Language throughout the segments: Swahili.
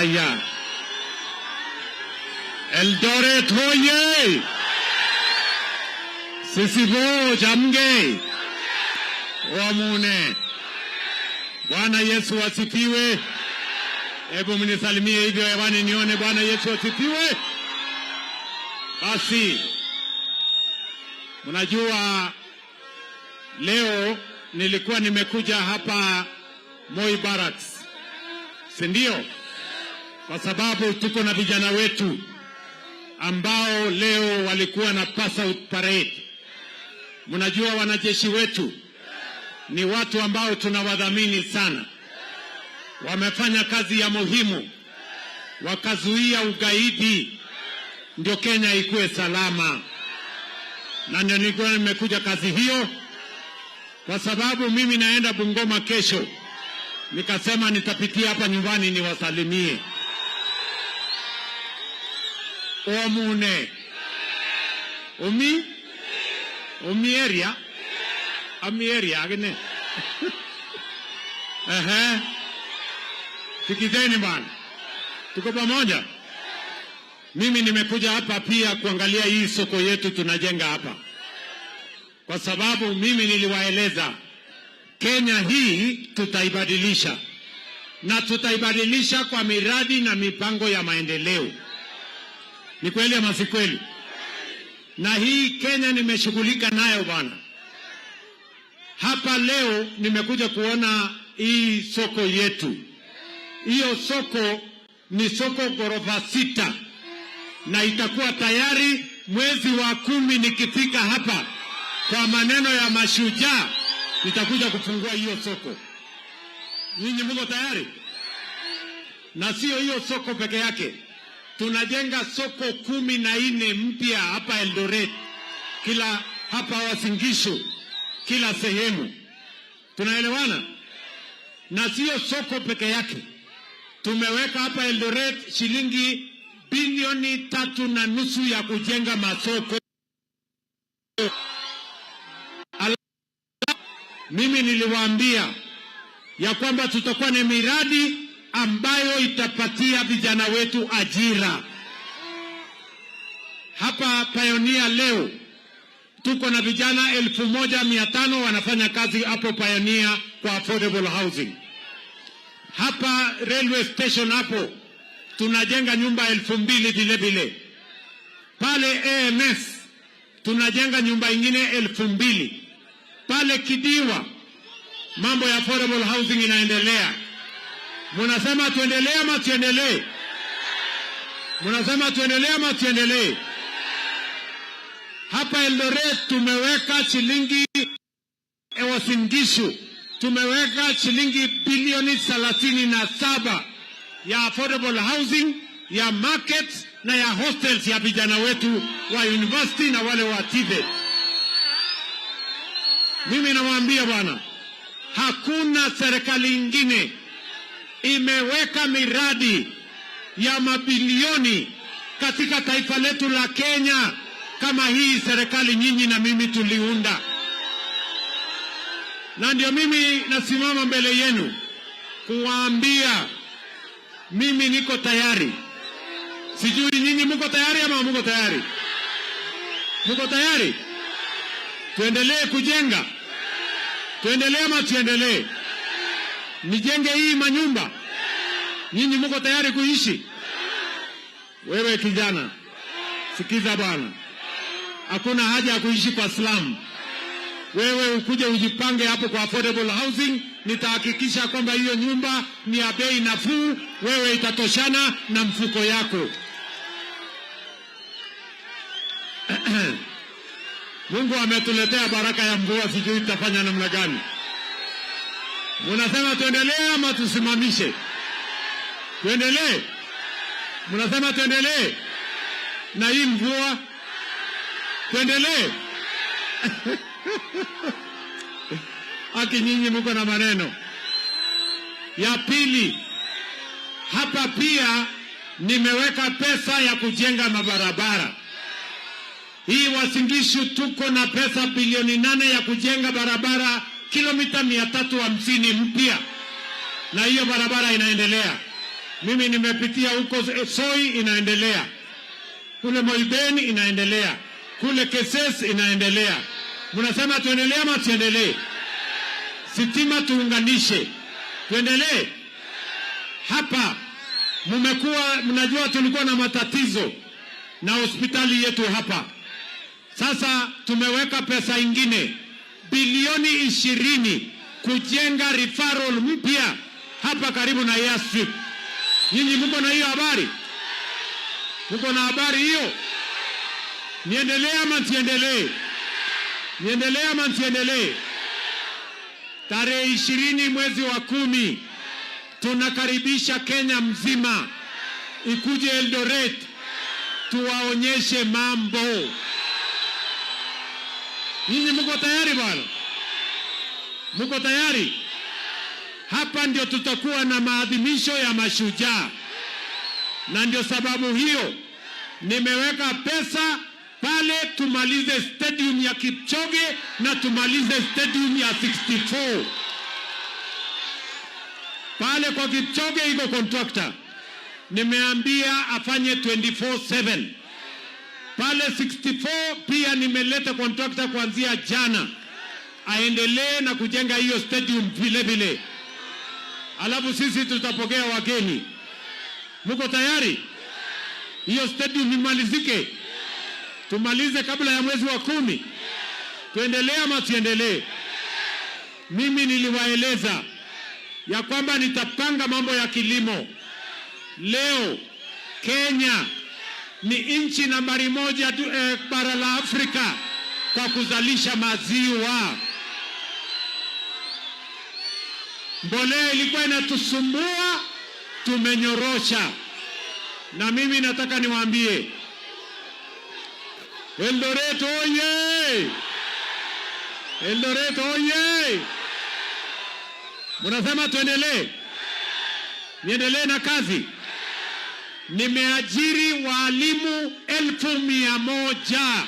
Haya, Eldoret hoye! Sisibo jamge! Wamune! Bwana Yesu asifiwe. Hebu mnisalimie hivyo hewani nione. Bwana Yesu asifiwe. Basi, mnajua leo nilikuwa nimekuja hapa Moi Barracks, si ndio? Kwa sababu tuko na vijana wetu ambao leo walikuwa na pass out parade. Mnajua wanajeshi wetu ni watu ambao tunawadhamini sana. Wamefanya kazi ya muhimu, wakazuia ugaidi, ndio Kenya ikuwe salama. Na ndio nilikuwa nimekuja kazi hiyo, kwa sababu mimi naenda Bungoma kesho. Nikasema nitapitia hapa nyumbani niwasalimie. Omune. Omi area? Ami area agene. Tikizeni bwana. Tuko pamoja. Mimi nimekuja hapa pia kuangalia hii soko yetu tunajenga hapa. Kwa sababu mimi niliwaeleza Kenya hii tutaibadilisha. Na tutaibadilisha kwa miradi na mipango ya maendeleo. Ni kweli ama si kweli? Na hii Kenya nimeshughulika nayo bwana. Hapa leo nimekuja kuona hii soko yetu. Hiyo soko ni soko ghorofa 6 na itakuwa tayari mwezi wa 10 nikifika hapa. Kwa maneno ya mashujaa nitakuja kufungua hiyo soko. Ninyi mko tayari? Na sio hiyo soko peke yake. Tunajenga soko 14 mpya hapa Eldoret. Kila hapa Uasin Gishu, kila sehemu. Tunaelewana? Na sio soko peke yake. Tumeweka hapa Eldoret shilingi bilioni 3.5 ya kujenga masoko. Mimi niliwaambia ya kwamba tutakuwa na miradi ambayo itapatia vijana wetu ajira. Hapa Pioneer leo tuko na vijana 1,500 wanafanya kazi hapo Pioneer kwa affordable housing. Hapa railway station hapo tunajenga nyumba 2,000 vile vile. Pale AMS tunajenga nyumba ingine 2,000. Pale Kidiwa mambo ya affordable housing inaendelea. Mnasema tuendelee ama tuendelee? Mnasema tuendelee ama tuendelee? Hapa Eldoret tumeweka shilingi Uasin Gishu, tumeweka shilingi bilioni 37 ya affordable housing, ya market na ya hostels ya vijana wetu wa university na wale wa TVET. Mimi nawaambia bwana, hakuna serikali ingine imeweka miradi ya mabilioni katika taifa letu la Kenya kama hii serikali nyinyi na mimi tuliunda. Na ndio mimi nasimama mbele yenu kuwaambia mimi niko tayari. Sijui nyinyi mko tayari ama mko tayari? Mko tayari? Tuendelee kujenga? Tuendelee ama tuendelee? Nijenge hii manyumba? Nyinyi mko tayari kuishi? Wewe kijana, sikiza bwana. Hakuna haja ya kuishi kwa slum. Wewe ukuje ujipange hapo kwa affordable housing, nitahakikisha kwamba hiyo nyumba ni ya bei nafuu, wewe itatoshana na mfuko yako. Mungu ametuletea baraka ya mvua, sijui tutafanya namna gani. Mnasema tuendelee ama tusimamishe? Tuendelee? Mnasema tuendelee? Na hii mvua tuendelee? Aki nyinyi mko na maneno. Ya pili, hapa pia nimeweka pesa ya kujenga mabarabara. Hii Uasin Gishu tuko na pesa bilioni 8 ya kujenga barabara kilomita 350 mpya. Na hiyo barabara inaendelea. Mimi nimepitia huko, Soi inaendelea, kule Moibeni inaendelea, kule Keses inaendelea. Mnasema tuendelee ama tuendelee? Sitima tuunganishe, tuendelee. Hapa mnajua tulikuwa na matatizo na hospitali yetu hapa. Sasa tumeweka pesa ingine bilioni 20 kujenga referral mpya hapa karibu na Airstrip. Nyinyi mko na hiyo habari? Mko na habari hiyo? Niendelee ama nsiendelee? Niendelee ama nsiendelee? Tarehe 20 mwezi wa 10 tunakaribisha Kenya mzima ikuje Eldoret tuwaonyeshe mambo. Nyinyi mko tayari bwana? Mko tayari? Hapa ndio tutakuwa na maadhimisho ya mashujaa, na ndio sababu hiyo nimeweka pesa pale tumalize stadium ya Kipchoge na tumalize stadium ya 64. Pale kwa Kipchoge iko contractor, nimeambia afanye 24/7. Pale 64 pia nimeleta contractor kuanzia jana aendelee na kujenga hiyo stadium vile vile. Alafu sisi tutapokea wageni. Mko tayari? Hiyo stadium imalizike, tumalize kabla ya mwezi wa 10. Tuendelee ama tuendelee? Mimi niliwaeleza ya kwamba nitapanga mambo ya kilimo. Leo Kenya ni nchi nambari 1 bara la Afrika kwa kuzalisha maziwa. Mbolea ilikuwa inatusumbua, tumenyorosha. Na mimi nataka niwaambie, Eldoret oye! Eldoret oye! Mnasema tuendelee? Niendelee na kazi? Nimeajiri walimu 1,100.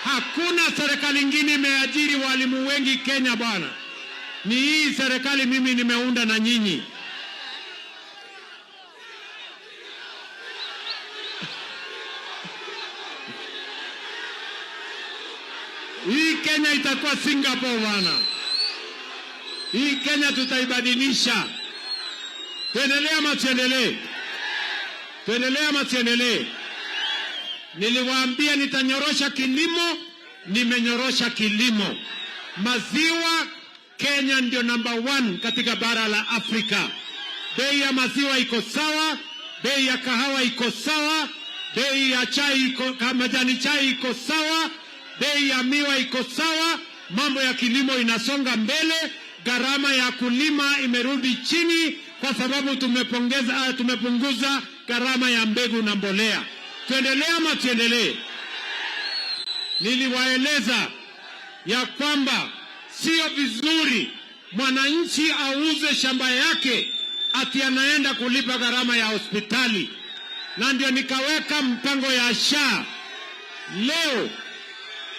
Hakuna serikali nyingine imeajiri walimu wengi Kenya bwana. Ni hii serikali mimi nimeunda na nyinyi. Hii Kenya itakuwa Singapore bwana. Hii Kenya tutaibadilisha. Tuendelee ama tuendelee? Tuendelee ama tuendelee? Niliwaambia nitanyorosha kilimo, nimenyorosha kilimo. Maziwa Kenya ndio number 1 katika bara la Afrika. Bei ya maziwa iko sawa, bei ya kahawa iko sawa, bei ya chai majani chai iko sawa, bei ya miwa iko sawa. Mambo ya kilimo inasonga mbele, gharama ya kulima imerudi chini kwa sababu tumepunguza gharama ya mbegu na mbolea. Tuendelee ama tuendelee? Niliwaeleza ya kwamba sio vizuri mwananchi auze shamba yake ati anaenda kulipa gharama ya hospitali, na ndio nikaweka mpango ya SHA. Leo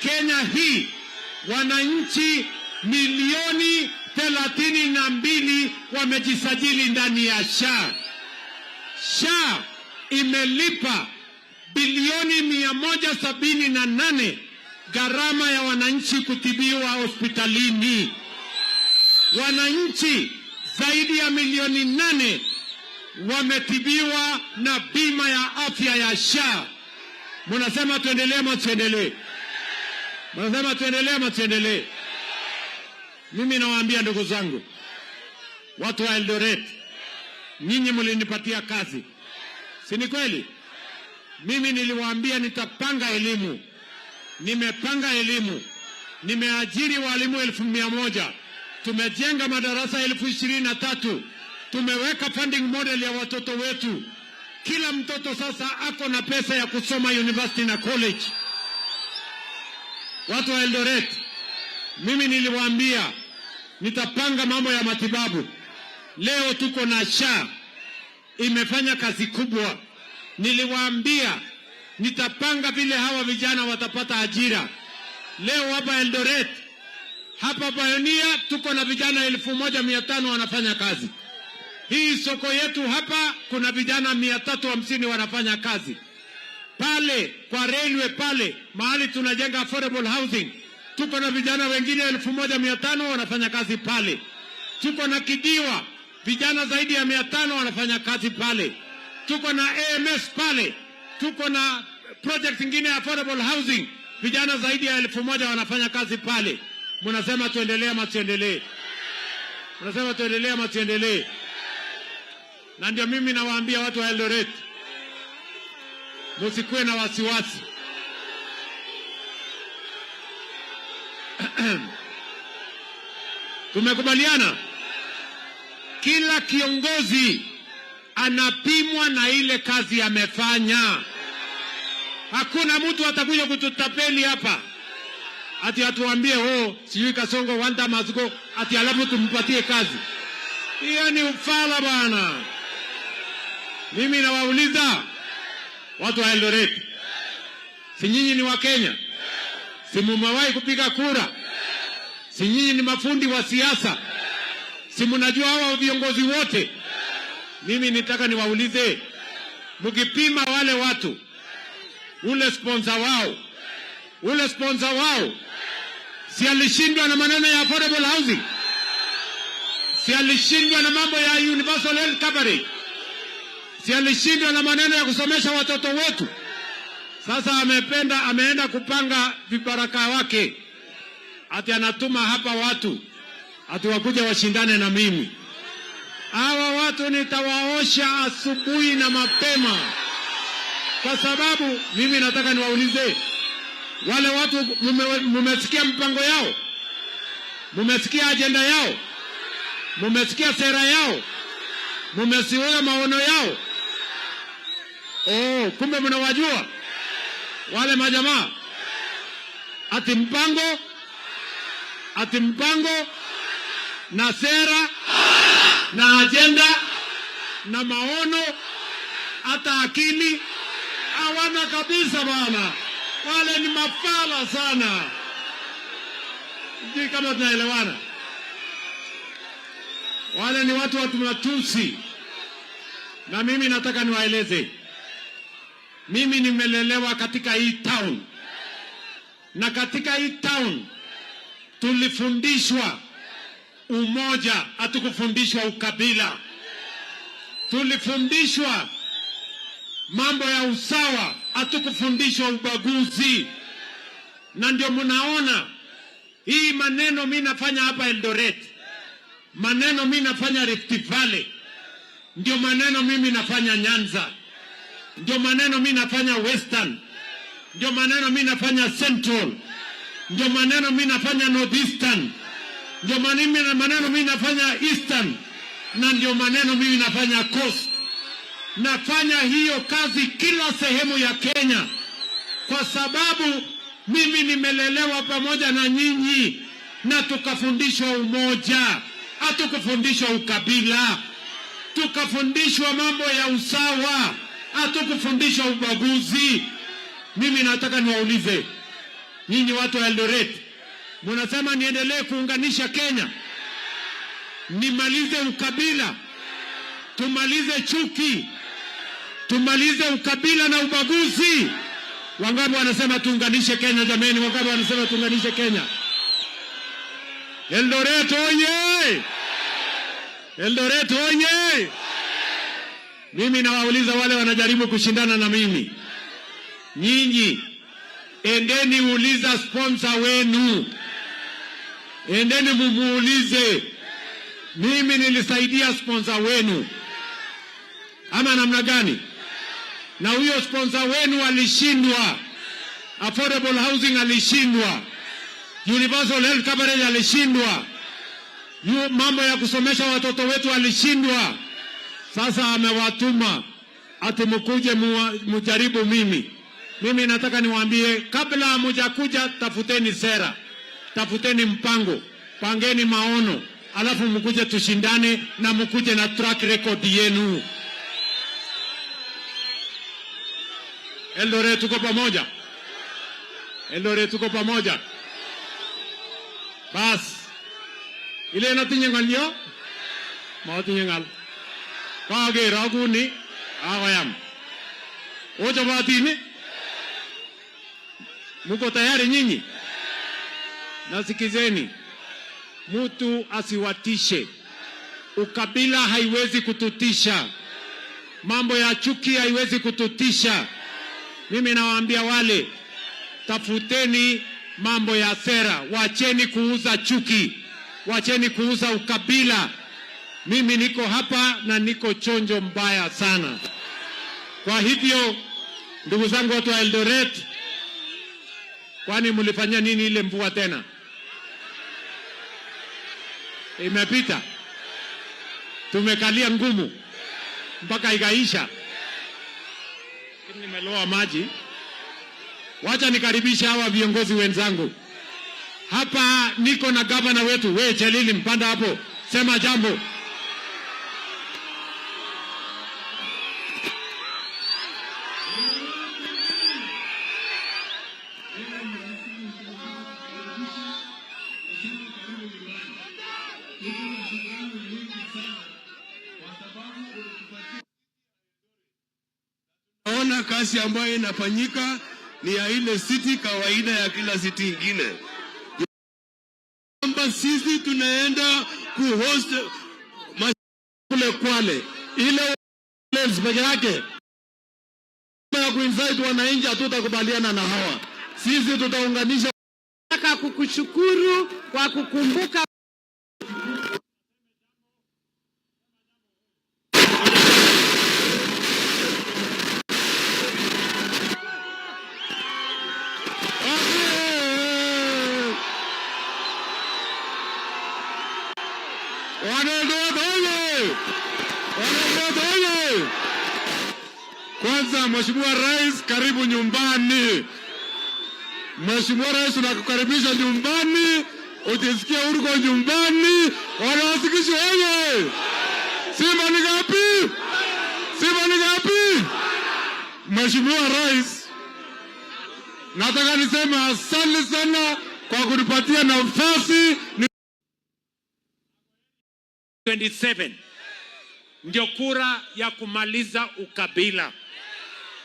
Kenya hii wananchi milioni 32 wamejisajili ndani ya SHA. SHA imelipa bilioni 178 gharama ya wananchi kutibiwa hospitalini. Wananchi zaidi ya milioni 8 wametibiwa na bima ya afya ya SHA. Mnasema tuendelee ama tuendelee? Mnasema tuendelee ama tuendelee? Mimi nawaambia ndugu zangu, watu wa Eldoret, nyinyi mlinipatia kazi, si ni kweli? Mimi niliwaambia nitapanga elimu. Nimepanga elimu. Nimeajiri walimu 1,100. Tumejenga madarasa 23,000. Tumeweka funding model ya watoto wetu. Kila mtoto sasa ako na pesa ya kusoma university na college. Watu wa Eldoret, mimi niliwaambia nitapanga mambo ya matibabu. Leo tuko na SHA imefanya kazi kubwa. Niliwaambia nitapanga vile hawa vijana watapata ajira. Leo hapa Eldoret, hapa Pioneer tuko na vijana 1,500 wanafanya kazi. Hii soko yetu hapa kuna vijana 350 wanafanya kazi. Pale kwa railway pale mahali tunajenga affordable housing, tuko na vijana wengine 1500 wanafanya kazi pale. Tuko na Kidiwa vijana zaidi ya 500 wanafanya kazi pale. Tuko na AMS pale. Tuko na project nyingine affordable housing, vijana zaidi ya 1000 wanafanya kazi pale. Mnasema tuendelee ama tuendelee? Mnasema tuendelee ama tuendelee? Na ndio mimi nawaambia watu wa Eldoret, msikuwe na wasiwasi. Tumekubaliana kila kiongozi anapimwa na ile kazi amefanya. Hakuna mtu atakuja kututapeli hapa ati atuambie sijui Kasongo one time must go ati alafu tumpatie kazi. Hiyo ni ufala bwana. Mimi nawauliza watu wa Eldoret, si nyinyi ni wa Kenya? Si mumewahi kupiga kura? Si nyinyi ni mafundi wa siasa? Si mnajua hawa viongozi wote? Mimi nitaka niwaulize, mkipima wale watu, ule sponsor wao si alishindwa na maneno ya affordable housing? Si alishindwa na mambo ya universal health coverage? Si alishindwa na maneno ya kusomesha watoto wetu? Sasa ameenda kupanga vibaraka wake ati anatuma hapa watu ati wakuja washindane na mimi. Hawa watu nitawaosha asubuhi na mapema, kwa sababu mimi nataka niwaulize wale watu, mumesikia mpango yao? Mumesikia ajenda yao? Mumesikia sera yao? Mumesikia maono yao? Kumbe mnawajua wale majamaa. Ati mpango na sera na ajenda na maono, hata akili hawana kabisa bwana. Wale ni mafala sana. Sijui kama tunaelewana. Wale ni watu matusi. Na mimi nataka niwaeleze, mimi nimelelewa katika hii town, na katika hii town tulifundishwa umoja, hatukufundishwa ukabila. Tulifundishwa mambo ya usawa, hatukufundishwa ubaguzi. Na ndio mnaona hii maneno mimi nafanya hapa Eldoret, maneno mimi nafanya Rift Valley, ndio maneno mimi nafanya Nyanza, ndio maneno mimi nafanya Western, ndio maneno mimi nafanya Central, ndio maneno mimi nafanya Northeastern, ndio maneno mimi nafanya Eastern, na ndio maneno mimi nafanya Coast. Nafanya hiyo kazi kila sehemu ya Kenya, kwa sababu mimi nimelelewa pamoja na nyinyi, na tukafundishwa umoja, hatukufundishwa ukabila. Tukafundishwa mambo ya usawa, hatukufundishwa ubaguzi. Mimi nataka niwaulize nyinyi watu wa Eldoret, mnasema niendelee kuunganisha Kenya, nimalize ukabila, tumalize chuki, tumalize ukabila na ubaguzi? Wangapi wanasema tuunganishe Kenya jameni? Wangapi wanasema tuunganishe Kenya? Eldoret oye! Eldoret oye! Mimi nawauliza wale wanajaribu kushindana na mimi, nyinyi endeni uliza sponsor wenu, endeni mumuulize, mimi nilisaidia sponsor wenu ama namna gani? Na huyo sponsor wenu alishindwa, affordable housing alishindwa, universal health coverage alishindwa, mambo ya kusomesha watoto wetu alishindwa. Sasa amewatuma ati mkuje mujaribu mimi. Mimi nataka niwaambie, kabla hamujakuja, tafuteni sera, tafuteni mpango, pangeni maono, alafu mkuje tushindane, na mkuje na track record yenu. Eldoret tuko pamoja. Eldoret tuko pamoja. Bas ile natinye ngalyo, mautinye ngal. Kage raguni awayam. Ojo batini. Muko tayari nyinyi? Nasikizeni. Mtu asiwatishe. Ukabila haiwezi kututisha. Mambo ya chuki haiwezi kututisha. Mimi nawaambia wale, tafuteni mambo ya sera, wacheni kuuza chuki, wacheni kuuza ukabila. Mimi niko hapa na niko chonjo mbaya sana. Kwa hivyo, ndugu zangu watu wa Eldoret, kwani mlifanya nini ile mvua tena? Imepita. Tumekalia ngumu mpaka ikaisha. Nimeloa maji. Wacha nikaribisha hawa viongozi wenzangu. Hapa niko na gavana wetu. Wewe Chelili, mpanda hapo. Sema jambo. Naona kazi ambayo inafanyika ni ya ile city kawaida ya kila city ingine. Kwamba sisi tunaenda kuhost kule Kwale. Ile peke yake. Ya kuinvite wananchi hatutakubaliana na hawa. Sisi tutaunganisha. Nataka kukushukuru kwa kukumbuka Kwanza Mheshimiwa Rais, karibu nyumbani. Mheshimiwa Rais, tunakukaribisha nyumbani. Utisikia uko nyumbani. Wanawasikishi wewe. Simba ni ngapi? Simba ni ngapi? Mheshimiwa Rais, nataka niseme asante sana kwa kunipatia nafasi. 27 ndio kura ya kumaliza ukabila,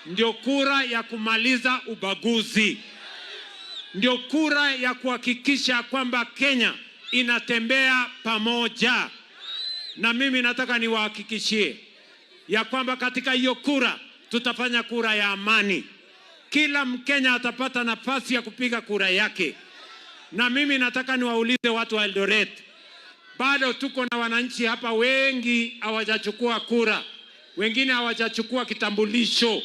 ndio kura ya kumaliza ubaguzi, ndio kura ya kuhakikisha kwamba Kenya inatembea pamoja. Na mimi nataka niwahakikishie ya kwamba katika hiyo kura tutafanya kura ya amani. Kila Mkenya atapata nafasi ya kupiga kura yake. Na mimi nataka niwaulize watu wa Eldoret, bado tuko na wananchi hapa wengi hawajachukua kura, wengine hawajachukua kitambulisho.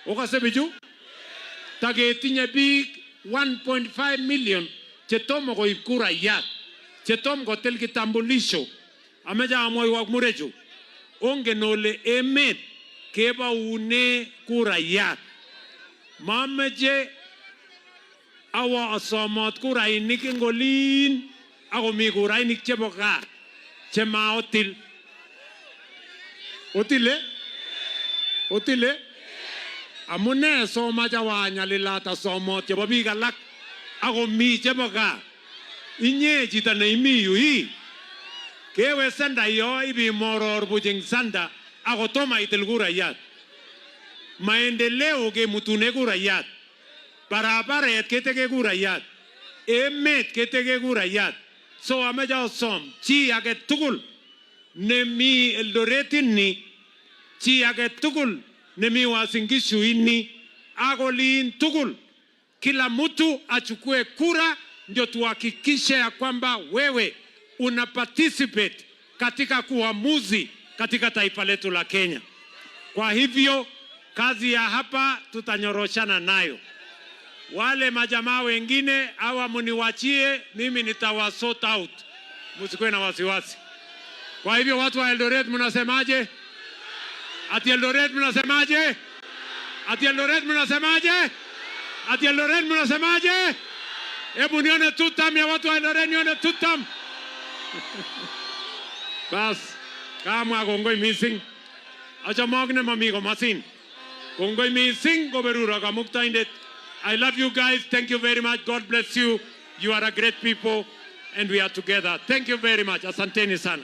Ukasebiju tagetinye big 1.5 million chetomo koib kura yat, chetomo kotel kitambulisho. Ameja amwoiwok murechu, ongen ole emet kebaune kura yat. Mameche awa asomot kurainik eng olin ako mi kurainik chebo gaa chema otil. Otile? Amune somacha wanyalilata somot chebo biik alak ako mi chebo gaa. Inye chito neimi yu hii kewe sanda yo ibi moror buching sanda ako toma itil kurayat. Maendeleo kemutune kurayat, barabaret keteke kurayat, emet keteke kurayat. So ameche asom chi age tugul nemi Eldoret ini, chi age tugul nemi Uasin Gishu ini, agolin tugul, kila mtu achukue kura, ndio tuhakikishe ya kwamba wewe una participate katika kuamuzi katika taifa letu la Kenya. Kwa hivyo kazi ya hapa tutanyoroshana nayo. Wale majamaa wengine hawa muniwachie, mimi nitawa sort out. Msikuwe na wasiwasi. Kwa hivyo watu wa Eldoret mnasemaje? Ati Eldoret mnasemaje? Ati Eldoret mnasemaje? Ati Eldoret mnasemaje? Hebu nione tutam ya watu wa Eldoret, nione tutam. Bas, kama kongoi missing. Acha magne mamigo masin. Kongoi missing goberura kamuktaindet. I love you guys. Thank you very much. God bless you. You are a great people and we are together. Thank you very much. Asanteni sana.